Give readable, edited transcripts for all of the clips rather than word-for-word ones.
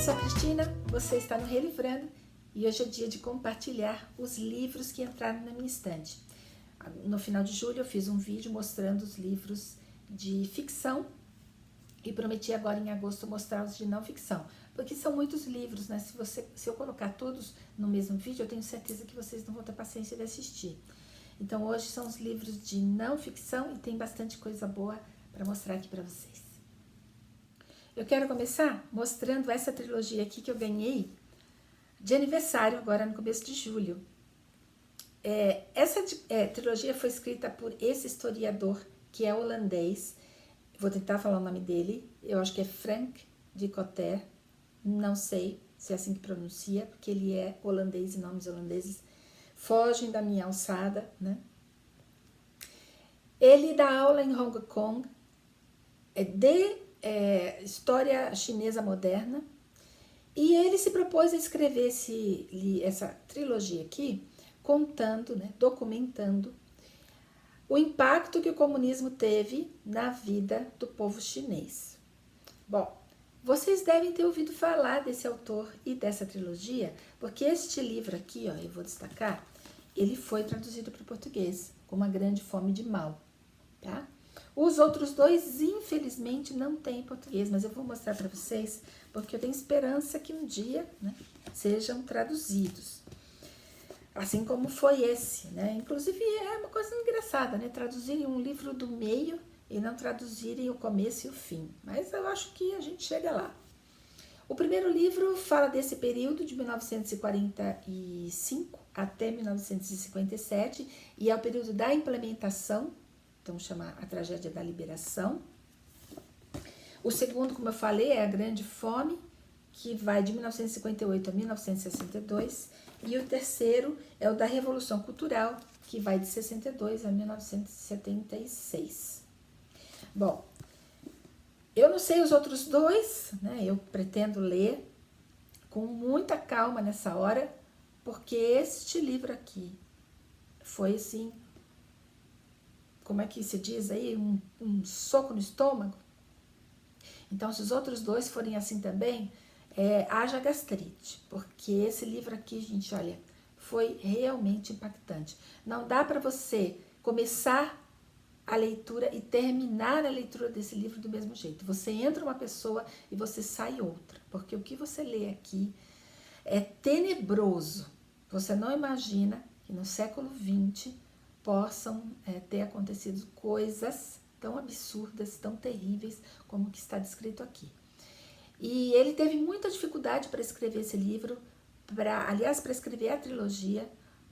sou a Cristina, você está no Relivrando e hoje é dia de compartilhar os livros que entraram na minha estante. No final de julho eu fiz um vídeo mostrando os livros de ficção e prometi agora em agosto mostrar os de não ficção, porque são muitos livros, né? Se eu colocar todos no mesmo vídeo, eu tenho certeza que vocês não vão ter paciência de assistir. Então hoje são os livros de não ficção e tem bastante coisa boa para mostrar aqui para vocês. Eu quero começar mostrando essa trilogia aqui que eu ganhei de aniversário, agora no começo de julho. Essa trilogia foi escrita por esse historiador, que é holandês. Vou tentar falar o nome dele. Eu acho que é Frank de Cotter. Não sei se é assim que pronuncia, porque ele é holandês e nomes holandeses fogem da minha alçada, né? Ele dá aula em Hong Kong de história chinesa moderna, e ele se propôs a escrever essa trilogia aqui, contando, né, documentando o impacto que o comunismo teve na vida do povo chinês. Bom, vocês devem ter ouvido falar desse autor e dessa trilogia, porque este livro aqui, ó, eu vou destacar, ele foi traduzido para o português, com Uma Grande Fome de Mal, tá? Os outros dois, infelizmente, não tem em português, mas eu vou mostrar para vocês, porque eu tenho esperança que um dia, né, sejam traduzidos. Assim como foi esse, né? Inclusive, é uma coisa engraçada, né? Traduzirem um livro do meio e não traduzirem o começo e o fim. Mas eu acho que a gente chega lá. O primeiro livro fala desse período de 1945 até 1957, e é o período da implementação, então chama A Tragédia da Liberação. O segundo, como eu falei, é A Grande Fome, que vai de 1958 a 1962, e o terceiro é o da Revolução Cultural, que vai de 62 a 1976. Bom, eu não sei os outros dois, né? Eu pretendo ler com muita calma nessa hora, porque este livro aqui foi assim, como é que se diz aí, um soco no estômago. Então, se os outros dois forem assim também, haja gastrite, porque esse livro aqui, gente, olha, foi realmente impactante. Não dá para você começar a leitura e terminar a leitura desse livro do mesmo jeito. Você entra uma pessoa e você sai outra, porque o que você lê aqui é tenebroso. Você não imagina que no século XX possam ter acontecido coisas tão absurdas, tão terríveis como o que está descrito aqui. E ele teve muita dificuldade para escrever esse livro, para escrever a trilogia,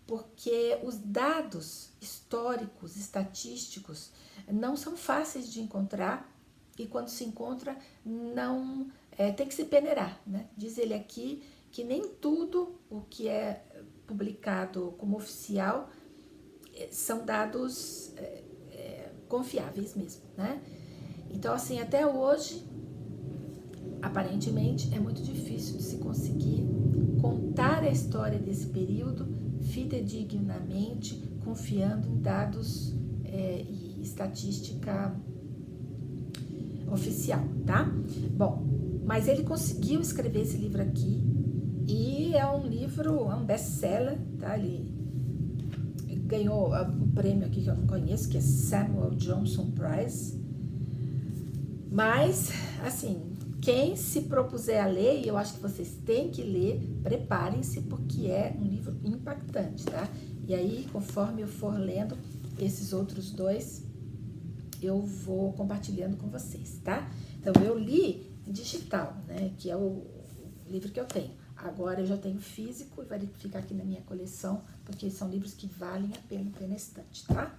porque os dados históricos, estatísticos, não são fáceis de encontrar, e quando se encontra, não tem que se peneirar, né? Diz ele aqui que nem tudo o que é publicado como oficial são dados confiáveis mesmo, né? Então, assim, até hoje, aparentemente, é muito difícil de se conseguir contar a história desse período fidedignamente, confiando em dados e estatística oficial, tá? Bom, mas ele conseguiu escrever esse livro aqui, e é um livro, é um best-seller, tá? Ele ganhou um prêmio aqui que eu não conheço, que é Samuel Johnson Prize. Mas, assim, quem se propuser a ler, e eu acho que vocês têm que ler, preparem-se, porque é um livro impactante, tá? E aí, conforme eu for lendo esses outros dois, eu vou compartilhando com vocês, tá? Então, eu li em digital, né? Que é o livro que eu tenho. Agora eu já tenho físico e vai ficar aqui na minha coleção, porque são livros que valem a pena ter na estante, tá?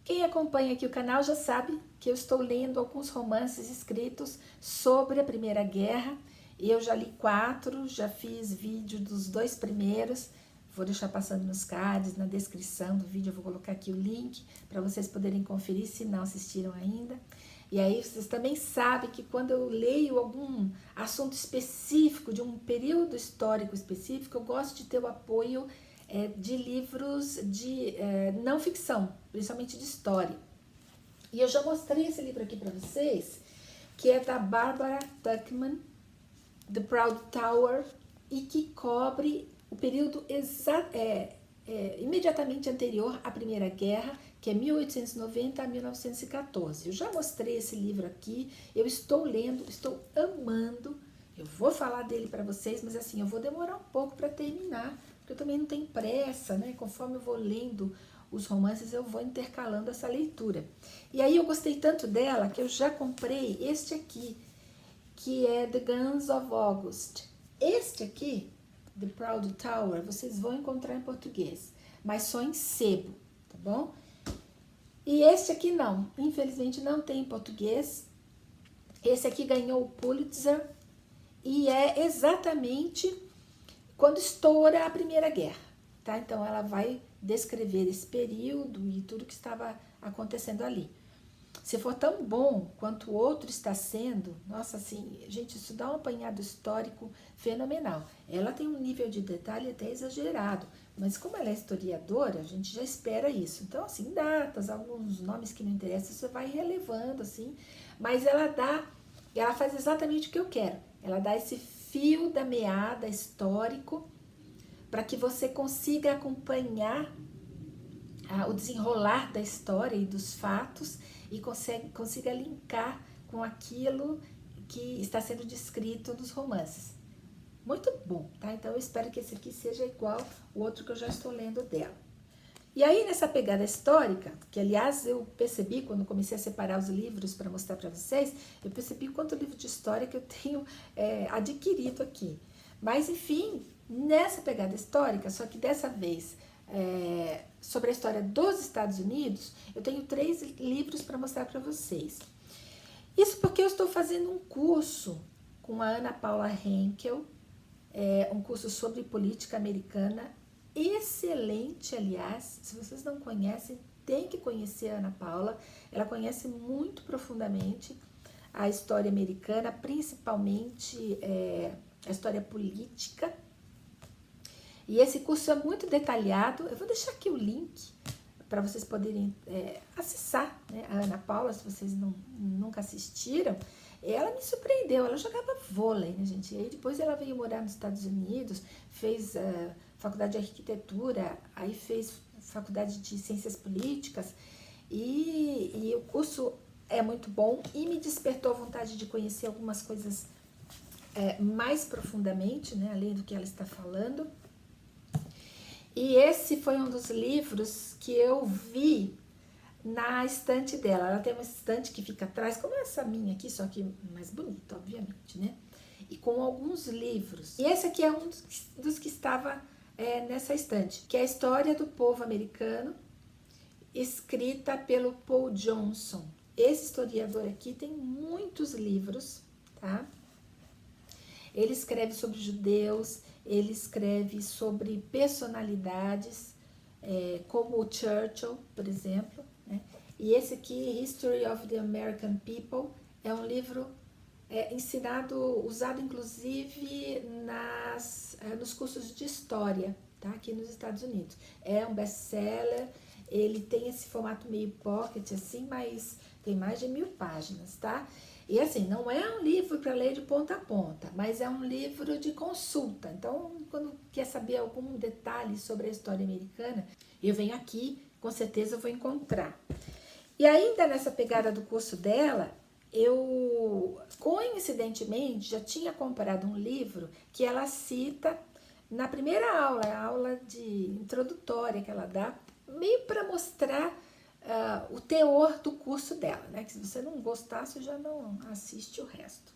Quem acompanha aqui o canal já sabe que eu estou lendo alguns romances escritos sobre a Primeira Guerra. Eu já li 4, já fiz vídeo dos 2 primeiros. Vou deixar passando nos cards, na descrição do vídeo eu vou colocar aqui o link para vocês poderem conferir se não assistiram ainda. E aí vocês também sabem que quando eu leio algum assunto específico, de um período histórico específico, eu gosto de ter o apoio de livros de não ficção, principalmente de história. E eu já mostrei esse livro aqui para vocês, que é da Barbara Tuchman, The Proud Tower, e que cobre o período imediatamente anterior à Primeira Guerra, que é 1890 a 1914. Eu já mostrei esse livro aqui, eu estou lendo, estou amando. Eu vou falar dele para vocês, mas assim, eu vou demorar um pouco para terminar, porque eu também não tenho pressa, né? Conforme eu vou lendo os romances, eu vou intercalando essa leitura. E aí eu gostei tanto dela que eu já comprei este aqui, que é The Guns of August. Este aqui, The Proud Tower, vocês vão encontrar em português, mas só em sebo, tá bom? E este aqui não, infelizmente não tem em português. Esse aqui ganhou o Pulitzer e é exatamente quando estoura a Primeira Guerra, tá? Então ela vai descrever esse período e tudo que estava acontecendo ali. Se for tão bom quanto o outro está sendo, nossa, assim, gente, isso dá um apanhado histórico fenomenal. Ela tem um nível de detalhe até exagerado, mas como ela é historiadora, a gente já espera isso. Então, assim, datas, alguns nomes que não interessam, você vai relevando, assim, mas ela faz exatamente o que eu quero. Ela dá esse fio da meada histórico para que você consiga acompanhar o desenrolar da história e dos fatos e consiga linkar com aquilo que está sendo descrito nos romances. Muito bom, tá? Então eu espero que esse aqui seja igual o outro que eu já estou lendo dela. E aí nessa pegada histórica, que aliás eu percebi quando comecei a separar os livros para mostrar para vocês, eu percebi quanto livro de história que eu tenho adquirido aqui. Mas enfim, nessa pegada histórica, só que dessa vez sobre a história dos Estados Unidos, eu tenho 3 livros para mostrar para vocês. Isso porque eu estou fazendo um curso com a Ana Paula Henkel, um curso sobre política americana, excelente, aliás. Se vocês não conhecem, tem que conhecer a Ana Paula. Ela conhece muito profundamente a história americana, principalmente a história política. E esse curso é muito detalhado. Eu vou deixar aqui o link para vocês poderem acessar, né, a Ana Paula, se vocês nunca assistiram. Ela me surpreendeu, ela jogava vôlei, né, gente? E aí depois ela veio morar nos Estados Unidos, fez faculdade de arquitetura, aí fez faculdade de ciências políticas, e o curso é muito bom e me despertou a vontade de conhecer algumas coisas mais profundamente, né, além do que ela está falando. E esse foi um dos livros que eu vi na estante dela. Ela tem uma estante que fica atrás, como essa minha aqui, só que mais bonita, obviamente, né? E com alguns livros. E esse aqui é um dos que estava nessa estante, que é a História do Povo Americano, escrita pelo Paul Johnson. Esse historiador aqui tem muitos livros, tá? Ele escreve sobre judeus, ele escreve sobre personalidades, como o Churchill, por exemplo, né? E esse aqui, History of the American People, é um livro usado inclusive nos cursos de história, tá? Aqui nos Estados Unidos. É um best-seller, ele tem esse formato meio pocket assim, mas tem mais de 1000 páginas, tá? E assim, não é um livro para ler de ponta a ponta, mas é um livro de consulta. Então, quando quer saber algum detalhe sobre a história americana, eu venho aqui, com certeza eu vou encontrar. E ainda nessa pegada do curso dela, eu, coincidentemente, já tinha comprado um livro que ela cita na primeira aula, a aula de introdutória que ela dá, meio para mostrar o teor do curso dela, né? Que se você não gostar, você já não assiste o resto.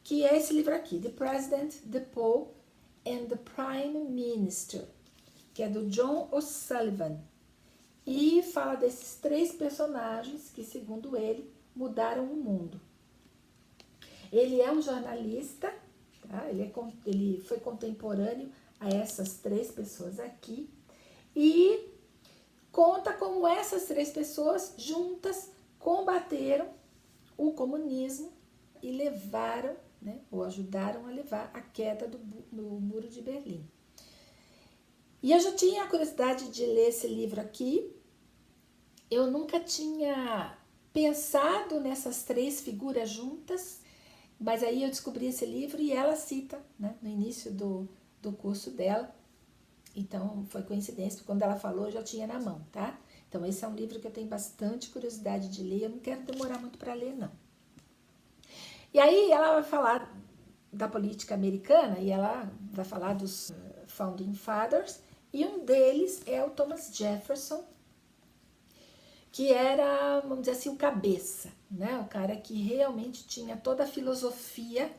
Que é esse livro aqui, The President, the Pope and the Prime Minister, que é do John O'Sullivan. E fala desses 3 personagens que, segundo ele, mudaram o mundo. Ele é um jornalista, tá? Ele foi contemporâneo a essas 3 pessoas aqui. E conta como essas 3 pessoas juntas combateram o comunismo e levaram, né, ou ajudaram a levar a queda do Muro de Berlim. E eu já tinha a curiosidade de ler esse livro aqui. Eu nunca tinha pensado nessas 3 figuras juntas. Mas aí eu descobri esse livro e ela cita, né, no início do curso dela. Então foi coincidência, porque quando ela falou eu já tinha na mão, tá? Então esse é um livro que eu tenho bastante curiosidade de ler, eu não quero demorar muito para ler, não. E aí ela vai falar da política americana e ela vai falar dos Founding Fathers, e um deles é o Thomas Jefferson, que era, vamos dizer assim, o cabeça, né? O cara que realmente tinha toda a filosofia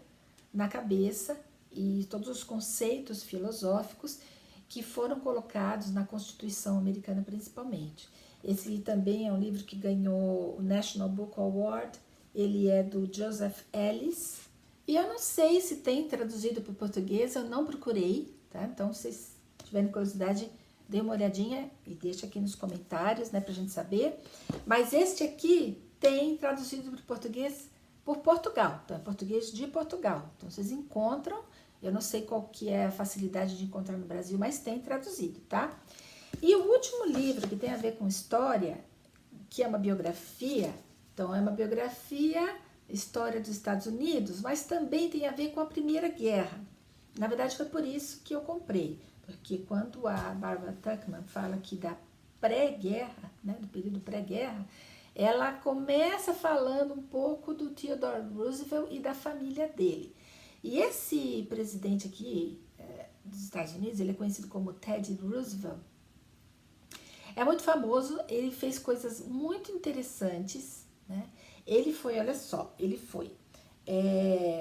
na cabeça e todos os conceitos filosóficos que foram colocados na Constituição americana principalmente. Esse também é um livro que ganhou o National Book Award, ele é do Joseph Ellis, e eu não sei se tem traduzido para o português, eu não procurei, tá? Então, se vocês tiverem curiosidade, dê uma olhadinha e deixa aqui nos comentários, né, pra gente saber. Mas este aqui tem traduzido para o português por Portugal, então é português de Portugal. Então, vocês encontram, eu não sei qual que é a facilidade de encontrar no Brasil, mas tem traduzido, tá? E o último livro que tem a ver com história, que é uma biografia, então é uma biografia, história dos Estados Unidos, mas também tem a ver com a Primeira Guerra. Na verdade foi por isso que eu comprei, porque quando a Barbara Tuchman fala aqui da pré-guerra, né, do período pré-guerra, ela começa falando um pouco do Theodore Roosevelt e da família dele. E esse presidente aqui dos Estados Unidos, ele é conhecido como Teddy Roosevelt, é muito famoso, ele fez coisas muito interessantes, né? Ele foi, olha só, ele foi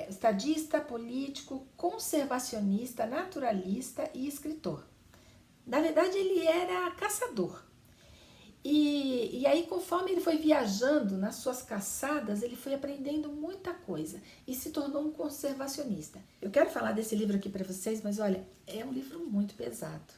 estadista, político, conservacionista, naturalista e escritor. Na verdade, ele era caçador. E aí, conforme ele foi viajando nas suas caçadas, ele foi aprendendo muita coisa e se tornou um conservacionista. Eu quero falar desse livro aqui para vocês, mas olha, é um livro muito pesado.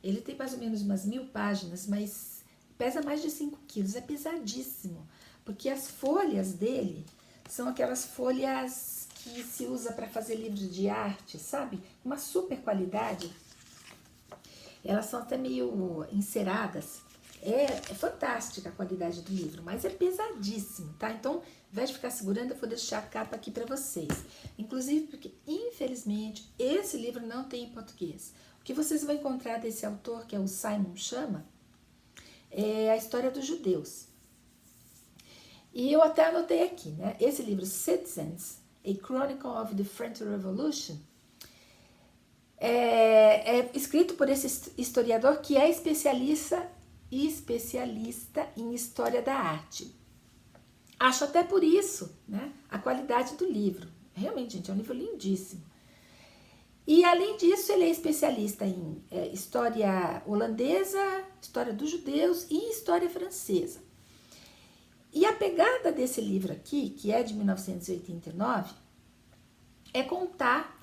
Ele tem mais ou menos umas 1000 páginas, mas pesa mais de 5 quilos, é pesadíssimo, porque as folhas dele são aquelas folhas que se usa para fazer livros de arte, sabe? Uma super qualidade. Elas são até meio enceradas. É fantástica a qualidade do livro, mas é pesadíssimo, tá? Então, ao invés de ficar segurando, eu vou deixar a capa aqui para vocês. Inclusive porque, infelizmente, esse livro não tem em português. O que vocês vão encontrar desse autor, que é o Simon Schama, é a história dos judeus. E eu até anotei aqui, né? Esse livro, Citizens, A Chronicle of the French Revolution, é escrito por esse historiador que é especialista em história da arte. Acho até por isso, né, a qualidade do livro. Realmente, gente, é um livro lindíssimo. E, além disso, ele é especialista em história holandesa, história dos judeus e história francesa. E a pegada desse livro aqui, que é de 1989, é contar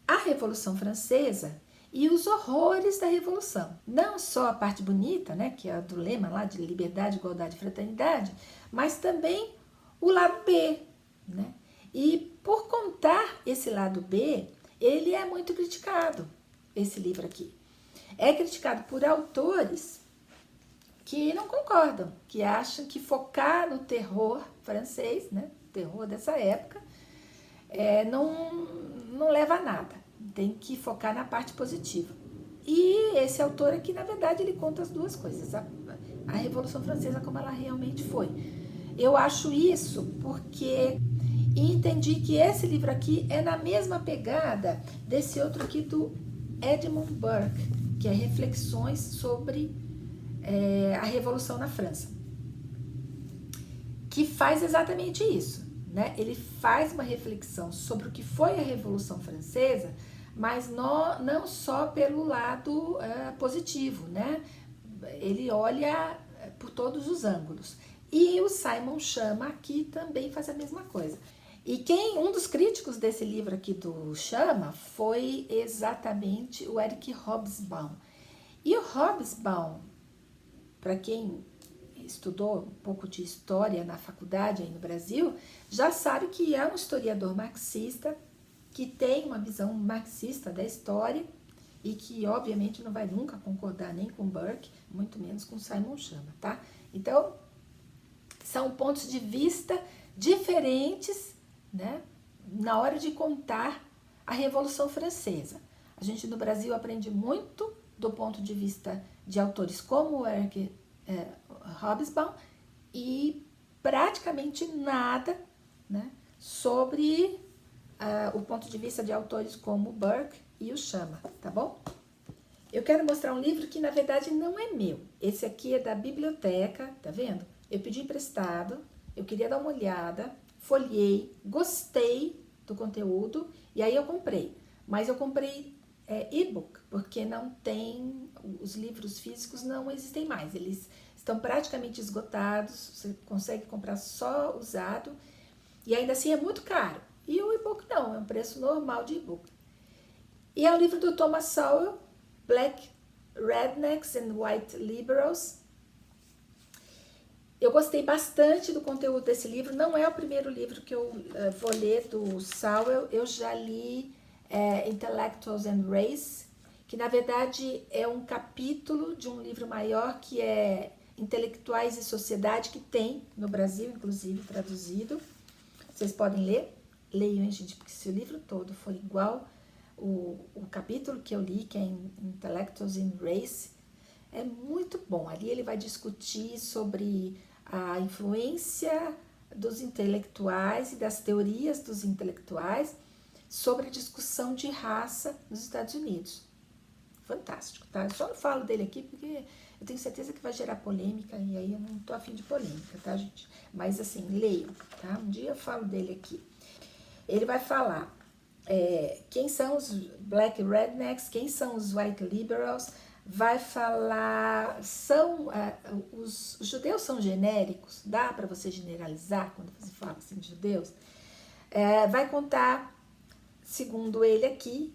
a Revolução Francesa e os horrores da Revolução. Não só a parte bonita, né, que é a do lema lá de liberdade, igualdade e fraternidade, mas também o lado B, né? E por contar esse lado B, ele é muito criticado, esse livro aqui. É criticado por autores que não concordam, que acham que focar no terror francês, né, terror dessa época, não leva a nada. Tem que focar na parte positiva. E esse autor aqui, na verdade, ele conta as duas coisas. A Revolução Francesa como ela realmente foi. Eu acho isso porque entendi que esse livro aqui é na mesma pegada desse outro aqui do Edmund Burke, que é Reflexões sobre a Revolução na França, que faz exatamente isso, né? Ele faz uma reflexão sobre o que foi a Revolução Francesa, mas não só pelo lado positivo, né? Ele olha por todos os ângulos. E o Simon Schama aqui também faz a mesma coisa. E um dos críticos desse livro aqui do Schama foi exatamente o Eric Hobsbawm. E o Hobsbawm, para quem estudou um pouco de história na faculdade aí no Brasil, já sabe que é um historiador marxista, que tem uma visão marxista da história e que obviamente não vai nunca concordar nem com Burke, muito menos com Simon Schama, tá? Então, são pontos de vista diferentes, né, na hora de contar a Revolução Francesa. A gente no Brasil aprende muito do ponto de vista de autores como Eric Hobsbawm e praticamente nada, né, sobre o ponto de vista de autores como Burke e o Chama, tá bom? Eu quero mostrar um livro que na verdade não é meu. Esse aqui é da biblioteca, tá vendo? Eu pedi emprestado, eu queria dar uma olhada, folhei, gostei do conteúdo e aí eu comprei. Mas eu comprei e-book, porque não tem, os livros físicos não existem mais, eles estão praticamente esgotados, você consegue comprar só usado e ainda assim é muito caro. E o e-book não, é um preço normal de e-book. E é o livro do Thomas Sowell, Black Rednecks and White Liberals. Eu gostei bastante do conteúdo desse livro, não é o primeiro livro que eu vou ler do Sowell, eu já li Intellectuals and Race, que na verdade é um capítulo de um livro maior que é Intelectuais e Sociedade, que tem no Brasil, inclusive, traduzido. Vocês podem ler, leiam, gente, porque se o livro todo for igual o capítulo que eu li, que é Intellectuals and Race, é muito bom. Ali ele vai discutir sobre a influência dos intelectuais e das teorias dos intelectuais sobre a discussão de raça nos Estados Unidos. Fantástico, tá? Eu só não falo dele aqui porque eu tenho certeza que vai gerar polêmica e aí eu não tô afim de polêmica, tá, gente? Mas assim, leiam, tá? Um dia eu falo dele aqui. Ele vai falar quem são os Black Rednecks, quem são os White Liberals, vai falar, os judeus são genéricos, dá para você generalizar quando você fala assim de judeus? Vai contar, segundo ele aqui,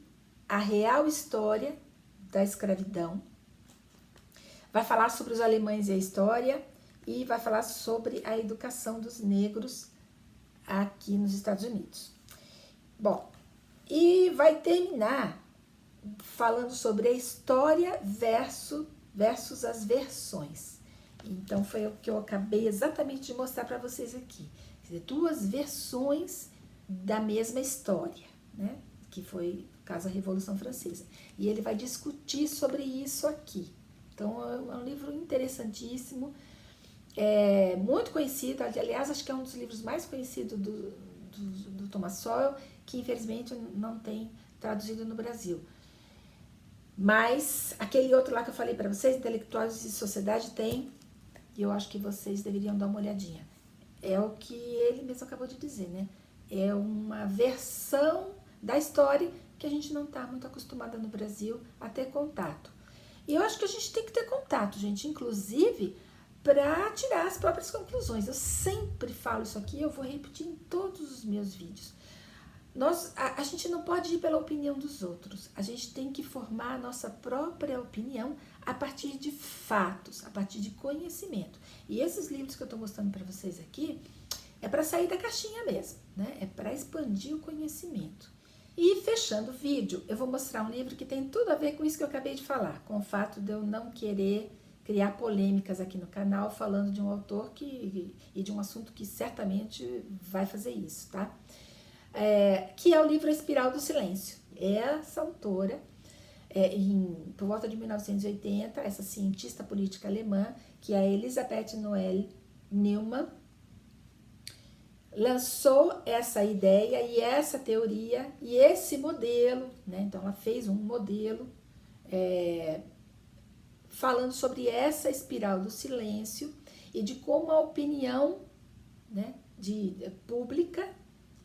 a real história da escravidão, vai falar sobre os alemães e a história e vai falar sobre a educação dos negros aqui nos Estados Unidos. Bom, e vai terminar falando sobre a história versus as versões. Então foi o que eu acabei exatamente de mostrar para vocês aqui. Quer dizer, duas versões da mesma história, né? Que foi, no caso, a Revolução Francesa. E ele vai discutir sobre isso aqui. Então é um livro interessantíssimo, muito conhecido, aliás, acho que é um dos livros mais conhecidos do Thomas Sowell, que infelizmente não tem traduzido no Brasil. Mas aquele outro lá que eu falei para vocês, Intelectuais e Sociedade, tem, e eu acho que vocês deveriam dar uma olhadinha. É o que ele mesmo acabou de dizer, né? É uma versão da história que a gente não está muito acostumada no Brasil a ter contato. E eu acho que a gente tem que ter contato, gente, inclusive para tirar as próprias conclusões. Eu sempre falo isso aqui, eu vou repetir em todos os meus vídeos. A gente não pode ir pela opinião dos outros, a gente tem que formar a nossa própria opinião a partir de fatos, a partir de conhecimento. E esses livros que eu estou mostrando para vocês aqui é para sair da caixinha mesmo, né? É para expandir o conhecimento. E fechando o vídeo, eu vou mostrar um livro que tem tudo a ver com isso que eu acabei de falar, com o fato de eu não querer criar polêmicas aqui no canal falando de um autor e de um assunto que certamente vai fazer isso, tá? Que é o livro A Espiral do Silêncio. Essa autora, por volta de 1980, essa cientista política alemã, que é a Elisabeth Noelle Neumann, lançou essa ideia e essa teoria e esse modelo, né? Então ela fez um modelo falando sobre essa espiral do silêncio e de como a opinião, né, pública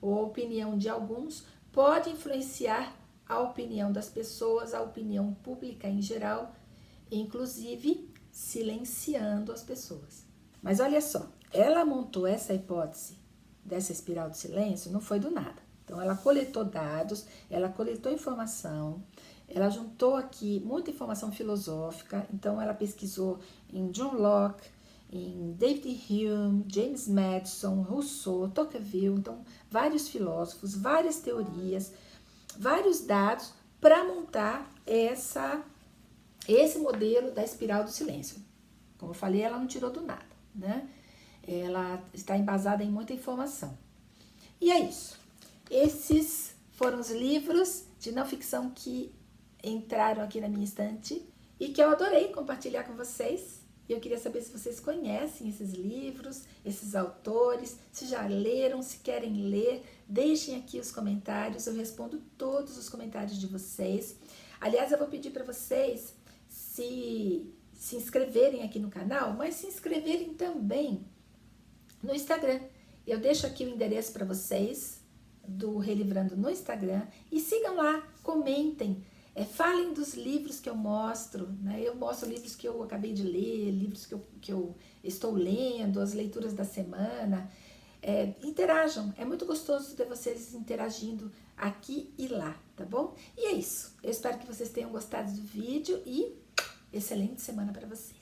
ou a opinião de alguns pode influenciar a opinião das pessoas, a opinião pública em geral, inclusive silenciando as pessoas. Mas olha só, ela montou essa hipótese dessa espiral do silêncio, não foi do nada. Então ela coletou dados, ela coletou informação, ela juntou aqui muita informação filosófica, então ela pesquisou em John Locke, em David Hume, James Madison, Rousseau, Tocqueville, então vários filósofos, várias teorias, vários dados para montar esse modelo da espiral do silêncio. Como eu falei, ela não tirou do nada, né? Ela está embasada em muita informação. E é isso. Esses foram os livros de não ficção que entraram aqui na minha estante e que eu adorei compartilhar com vocês. E eu queria saber se vocês conhecem esses livros, esses autores, se já leram, se querem ler. Deixem aqui os comentários, eu respondo todos os comentários de vocês. Aliás, eu vou pedir para vocês se inscreverem aqui no canal, mas se inscreverem também no Instagram. Eu deixo aqui o endereço para vocês do Relivrando no Instagram e sigam lá, comentem, falem dos livros que eu mostro, né? Eu mostro livros que eu acabei de ler, livros que eu estou lendo, as leituras da semana. Interajam, é muito gostoso ter vocês interagindo aqui e lá, tá bom? E é isso, eu espero que vocês tenham gostado do vídeo e excelente semana para vocês.